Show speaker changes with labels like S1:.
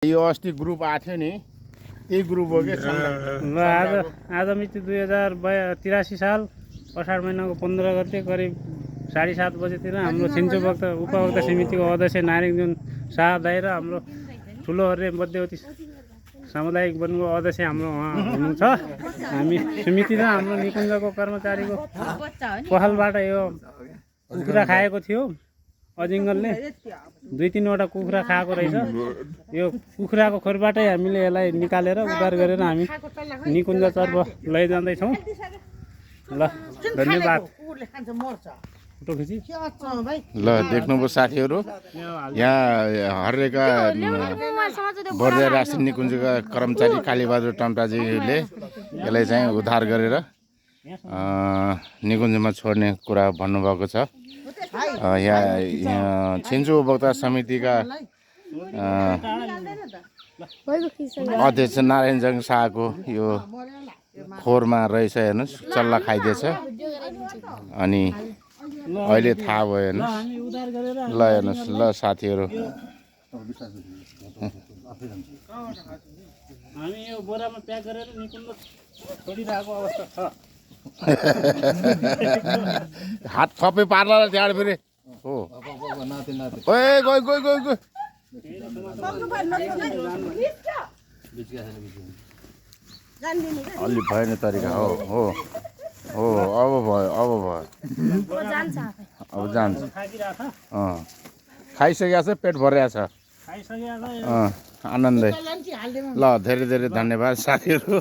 S1: यो अस्ति ग्रुप आएको थियो नि त्यही ग्रुप हो कि
S2: ल आज मिति 2083 साल असार महिनाको 15 गते करिब 7:30 बजेतिर हाम्रो छिन्चु उपभोक्ता समितिको अध्यक्ष नारायण शाह दाइ र हाम्रो ठुलोहरूले मध्यवर्ती सामुदायिक वनको अध्यक्ष हाम्रो उहाँ हुनुहुन्छ। हामी समिति र हाम्रो निकुञ्जको कर्मचारीको पहलबाट यो कुखुरा खाएको थियो। अजिङ्गलले 2-3वटा कुखुरा खाएको रहेछ। यो कुखुराको खोरबाटै हामीले यसलाई निकालेर उद्धार गरेर हामी निकुञ्जतर्फ लैजाँदैछौँ। ल धन्यवाद।
S1: ल देख्नुभयो साथीहरू, यहाँ हरेका बर्दिया राष्ट्रिय निकुञ्जका कर्मचारी कालीबहादुर टम्टाजीले यसलाई चाहिँ उद्धार गरेर निकुञ्जमा छोड्ने कुरा भन्नुभएको छ। यहाँ छिन्चु उपभोक्ता समितिका अध्यक्ष नारायण शाहको यो खोरमा रहेछ। हेर्नुहोस्, चल्ला खाइदिएछ अनि अहिले थाहा भयो हेर्नुहोस्। ल हेर्नुहोस्, ल साथीहरू,
S2: हामी यो बोरामा प्याक गरेर निकुञ्ज छोडिरहेको अवस्था छ।
S1: हात थपे पार्ला त्यहाँ फेरि हो। ओए गयो गयो गयो गयो। अलि भएन तरिका हो हो हो। अब भयो, अब भयो, अब जान्छ। खाइसकेको छ, पेट भरिरहेको छ, आनन्दै। ल धेरै धेरै धन्यवाद साथीहरू।